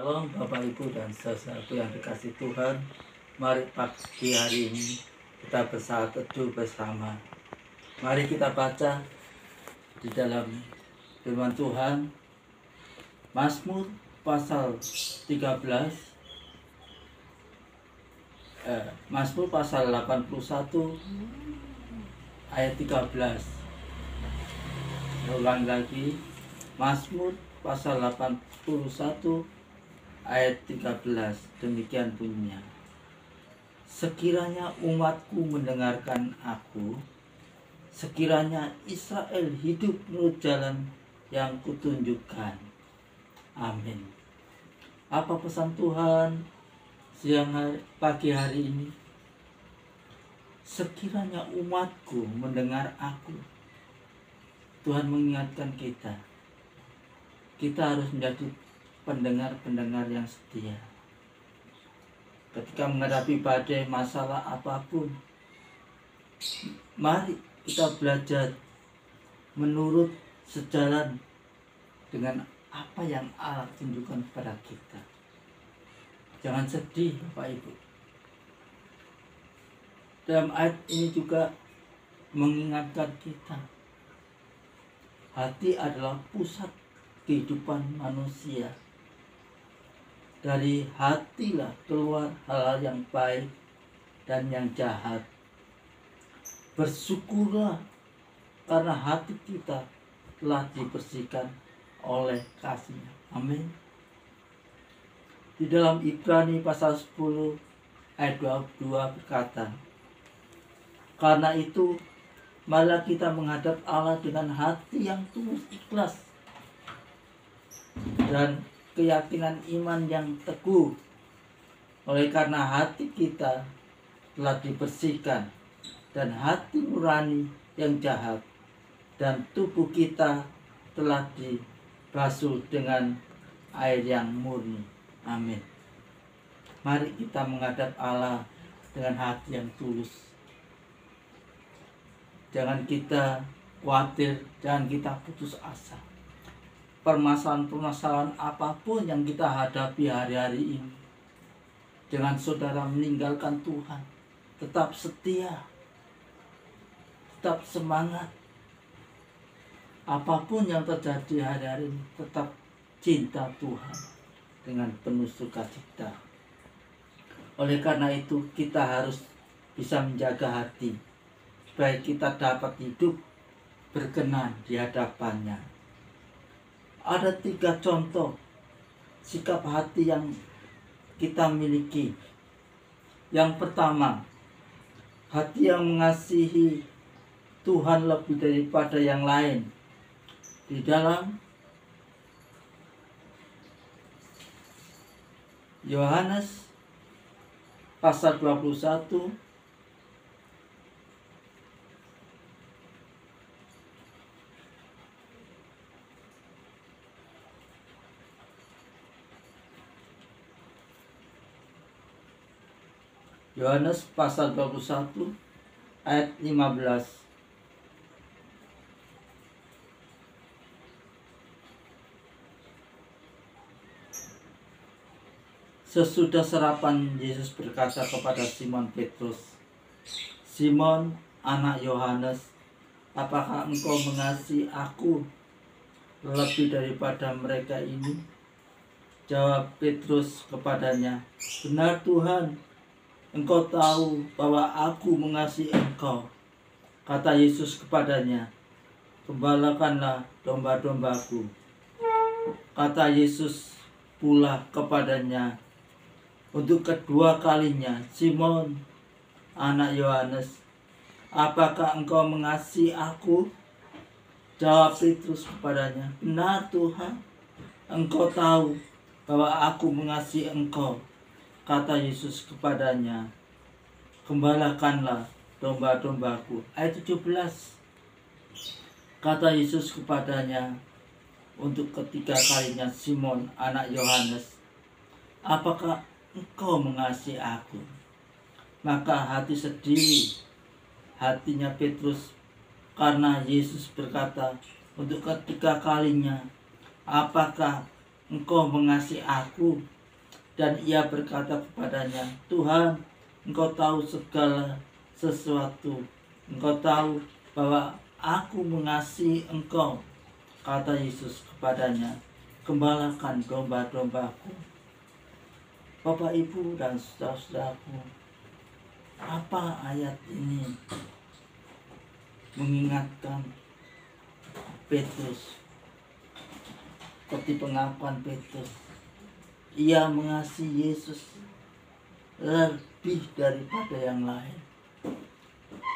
Shalom Bapak Ibu dan saudaraku yang dikasih Tuhan. Mari pagi hari ini kita bersaat teduh bersama. Mari kita baca di dalam firman Tuhan Mazmur pasal 13, Mazmur pasal 81 ayat 13. Ulang lagi, Mazmur pasal 81 ayat 13, demikian bunyinya. Sekiranya umatku mendengarkan aku, sekiranya Israel hidup menurut jalan yang kutunjukkan. Amin. Apa pesan Tuhan pagi hari ini? Sekiranya umatku mendengar aku. Tuhan mengingatkan kita harus menjadi pendengar-pendengar yang setia. Ketika menghadapi badai masalah apapun, mari kita belajar menurut sejalan dengan apa yang Allah tunjukkan kepada kita. Jangan sedih Bapak Ibu. Dalam ayat ini juga mengingatkan kita, hati adalah pusat kehidupan manusia. Dari hatilah keluar hal-hal yang baik dan yang jahat. Bersyukurlah karena hati kita telah dibersihkan oleh kasih-Nya. Amin. Di dalam Ibrani pasal 10 ayat 22 berkata, karena itu malah kita menghadap Allah dengan hati yang tulus ikhlas dan keyakinan iman yang teguh. Oleh karena hati kita telah dibersihkan dan hati nurani yang jahat, dan tubuh kita telah dibasuh dengan air yang murni. Amin. Mari kita menghadap Allah dengan hati yang tulus. Jangan kita khawatir, jangan kita putus asa. Permasalahan-permasalahan apapun yang kita hadapi hari-hari ini, jangan saudara meninggalkan Tuhan. Tetap setia, tetap semangat. Apapun yang terjadi hari-hari ini, tetap cinta Tuhan dengan penuh sukacita. Oleh karena itu kita harus bisa menjaga hati, supaya kita dapat hidup berkenan di hadapannya. Ada 3 contoh sikap hati yang kita miliki. Yang pertama, hati yang mengasihi Tuhan lebih daripada yang lain. Di dalam Yohanes pasal 21 Yohanes pasal 21 ayat 15. Sesudah sarapan, Yesus berkata kepada Simon Petrus, Simon, anak Yohanes, apakah engkau mengasihi aku lebih daripada mereka ini? Jawab Petrus kepadanya, benar Tuhan, Engkau tahu bahwa aku mengasihi engkau. Kata Yesus kepadanya, gembalakanlah domba-dombaku. Kata Yesus pula kepadanya untuk kedua kalinya, Simon, anak Yohanes, apakah engkau mengasihi aku? Jawab Petrus kepadanya, benar Tuhan, Engkau tahu bahwa aku mengasihi engkau. Kata Yesus kepadanya, gembalakanlah domba-dombaku. Ayat 17. Kata Yesus kepadanya untuk ketiga kalinya, Simon, anak Yohanes, apakah engkau mengasihi aku? Maka hati sedih hatinya Petrus karena Yesus berkata untuk ketiga kalinya, apakah engkau mengasihi aku? Dan ia berkata kepadanya, Tuhan, Engkau tahu segala sesuatu. Engkau tahu bahwa aku mengasihi Engkau. Kata Yesus kepadanya, gembalakan domba-dombaku. Bapak, Ibu, dan saudara-saudaraku, apa ayat ini mengingatkan Petrus? Seperti pengakuan Petrus, ia mengasihi Yesus lebih daripada yang lain.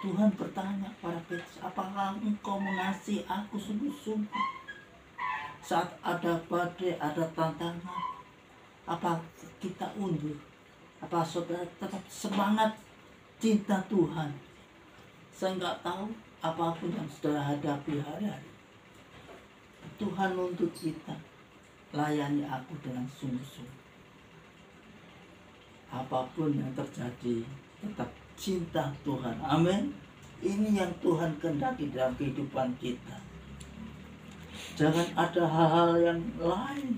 Tuhan bertanya pada Petrus, apakah engkau mengasihi aku sungguh-sungguh? Saat ada badai, ada tantangan, apa kita undur? Apa saudara tetap semangat cinta Tuhan? Saya nggak tahu apapun yang saudara hadapi hari-hari. Tuhan untuk kita, layani aku dengan sungguh-sungguh. Apapun yang terjadi, tetap cinta Tuhan. Amin. Ini yang Tuhan kehendaki dalam kehidupan kita. Jangan ada hal-hal yang lain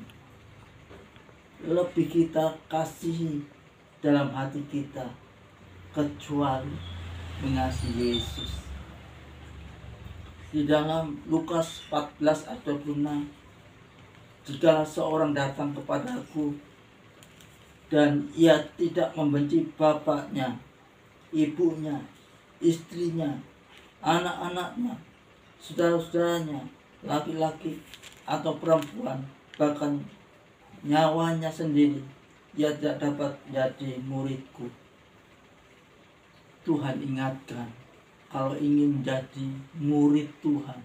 lebih kita kasihi dalam hati kita kecuali mengasihi Yesus. Di dalam Lukas 14 ayat 26, jikalau seorang datang kepadaku dan ia tidak membenci bapaknya, ibunya, istrinya, anak-anaknya, saudara-saudaranya, laki-laki atau perempuan, bahkan nyawanya sendiri, ia tidak dapat menjadi muridku. Tuhan ingatkan, kalau ingin menjadi murid Tuhan,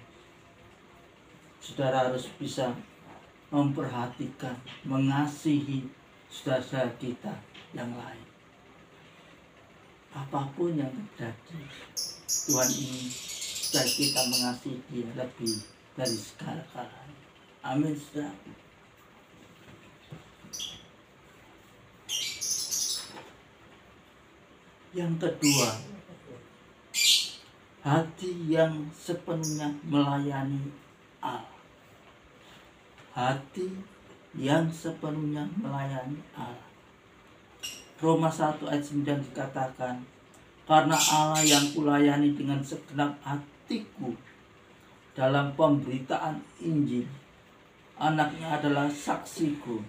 saudara harus bisa memperhatikan, mengasihi saudara-saudara kita yang lain. Apapun yang terjadi, Tuhan ingin supaya kita mengasihi Dia lebih dari segala-galanya. Amin, saudara. Yang kedua, hati yang sepenuhnya melayani Allah. Hati yang sepenuhnya melayani Allah. Roma 1 ayat 9 dikatakan, karena Allah yang kulayani dengan segenap hatiku dalam pemberitaan Injil, anaknya adalah saksiku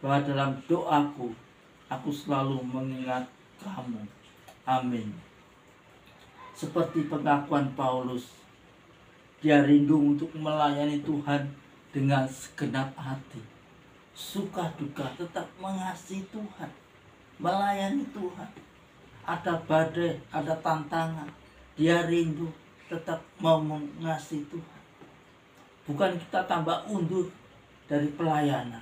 bahwa dalam doaku aku selalu mengingat kamu. Amin. Seperti pengakuan Paulus, dia rindu untuk melayani Tuhan dengan segenap hati, suka duka tetap mengasihi Tuhan, melayani Tuhan. Ada badai, ada tantangan, dia rindu tetap mau mengasihi Tuhan. Bukan kita tambah undur dari pelayanan.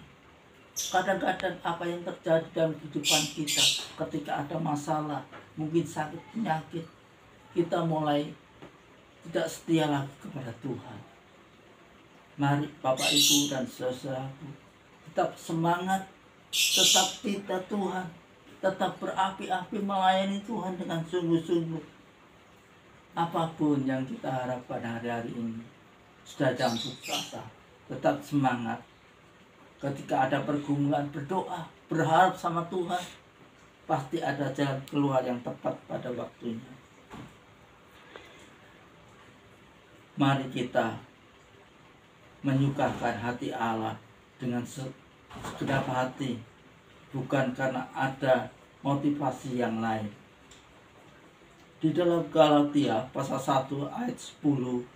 Kadang-kadang apa yang terjadi dalam kehidupan kita ketika ada masalah, mungkin sakit, penyakit, kita mulai tidak setia lagi kepada Tuhan. Mari Bapak, Ibu, dan saudaraku, tetap semangat, tetap cinta Tuhan, tetap berapi-api melayani Tuhan dengan sungguh-sungguh. Apapun yang kita harapkan hari-hari ini, sudah jangan putus asa, tetap semangat. Ketika ada pergumulan, berdoa, berharap sama Tuhan, pasti ada jalan keluar yang tepat pada waktunya. Mari kita menyukakan hati Allah dengan segenap hati, bukan karena ada motivasi yang lain. Di dalam Galatia pasal 1 ayat 10,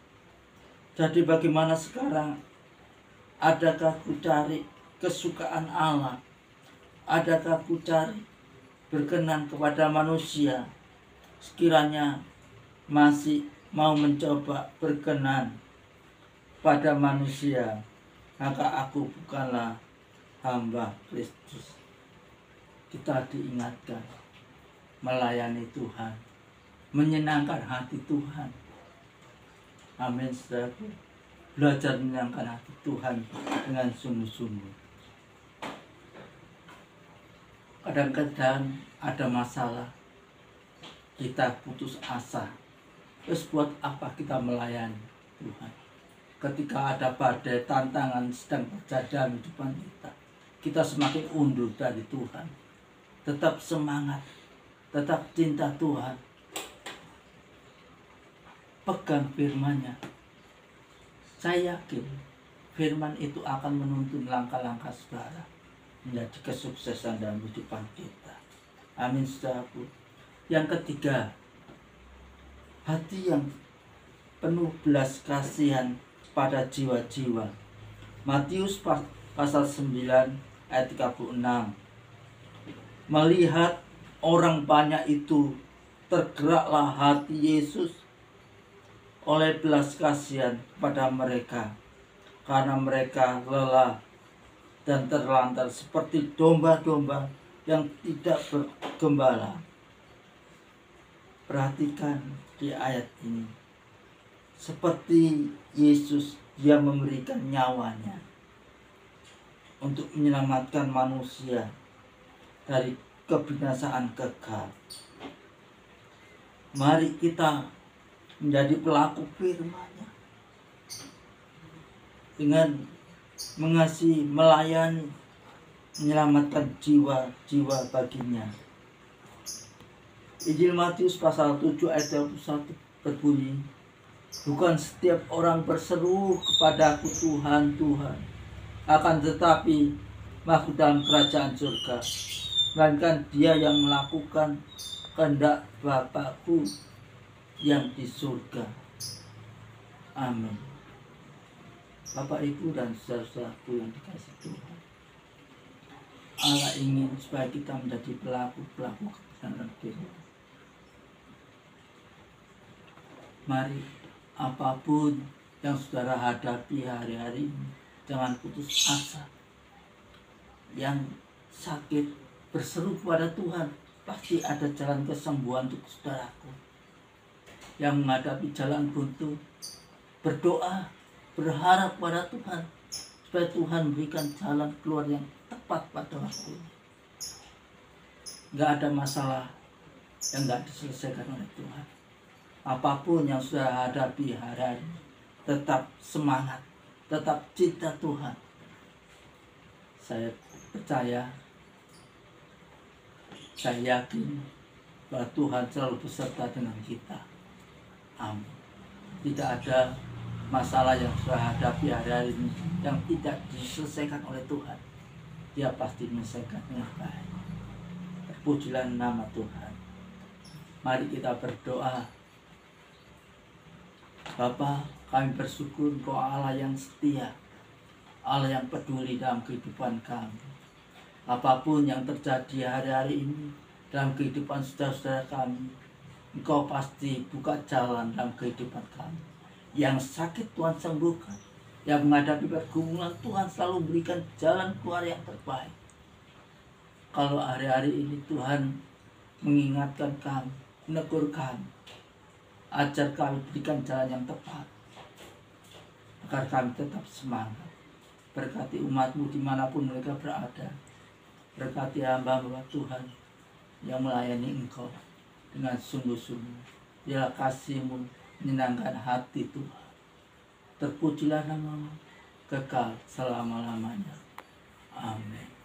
jadi bagaimana sekarang? Adakah ku cari kesukaan Allah? Adakah ku cari berkenan kepada manusia? Sekiranya masih mau mencoba berkenan pada manusia, maka aku bukanlah hamba Kristus. Kita diingatkan melayani Tuhan, menyenangkan hati Tuhan. Amin, saudaraku. Belajar menyenangkan hati Tuhan dengan sungguh-sungguh. Kadang-kadang ada masalah, kita putus asa. Terus buat apa kita melayani Tuhan? Ketika ada badai, tantangan sedang terjadi dalam kehidupan kita, kita semakin undur dari Tuhan. Tetap semangat, tetap cinta Tuhan. Pegang firman-Nya. Saya yakin firman itu akan menuntun langkah-langkah saudara menjadi kesuksesan dalam kehidupan kita. Amin, saudaraku. Yang ketiga, hati yang penuh belas kasihan pada jiwa-jiwa. Matius pasal 9 ayat 36. Melihat orang banyak itu, tergeraklah hati Yesus oleh belas kasihan pada mereka, karena mereka lelah dan terlantar seperti domba-domba yang tidak bergembala. Perhatikan di ayat ini, seperti Yesus, dia memberikan nyawanya untuk menyelamatkan manusia dari kebinasaan kekal. Mari kita menjadi pelaku firman-Nya dengan mengasihi, melayani, menyelamatkan jiwa-jiwa baginya. Injil Matius pasal 7 ayat 21 berbunyi, bukan setiap orang berseru kepadaku Tuhan, Tuhan, akan tetapi masuk dalam kerajaan surga, melainkan dia yang melakukan kehendak Bapakku yang di surga. Amin. Bapak, Ibu, dan saudara-saudaraku yang dikasihi Tuhan, Allah ingin supaya kita menjadi pelaku-pelaku kebenaran firman. Mari, apapun yang saudara hadapi hari-hari ini, jangan putus asa. Yang sakit berseru kepada Tuhan, pasti ada jalan kesembuhan untuk saudaraku. Yang menghadapi jalan buntu, berdoa, berharap pada Tuhan, supaya Tuhan berikan jalan keluar yang tepat pada waktu ini. Gak ada masalah yang gak diselesaikan oleh Tuhan. Apapun yang sudah hadapi hari-hari, tetap semangat, tetap cinta Tuhan. Saya percaya, saya yakin bahwa Tuhan selalu beserta dengan kita. Amin. Tidak ada masalah yang sudah hadapi hari-hari ini yang tidak diselesaikan oleh Tuhan. Dia pasti menyelesaikan dengan baik. Terpujilah nama Tuhan. Mari kita berdoa. Bapa, kami bersyukur Engkau Allah yang setia, Allah yang peduli dalam kehidupan kami. Apapun yang terjadi hari-hari ini dalam kehidupan saudara-saudara kami, Engkau pasti buka jalan dalam kehidupan kami. Yang sakit Tuhan sembuhkan, yang menghadapi pergumulan Tuhan selalu berikan jalan keluar yang terbaik. Kalau hari-hari ini Tuhan mengingatkan kami, menegur kami, ajar kami, berikan jalan yang tepat, agar kami tetap semangat. Berkati umat-Mu dimanapun mereka berada. Berkati hamba-hamba Tuhan yang melayani Engkau dengan sungguh-sungguh. Biarlah kasih-Mu menyenangkan hati Tuhan. Terpujilah nama-Mu kekal selama-lamanya. Amin.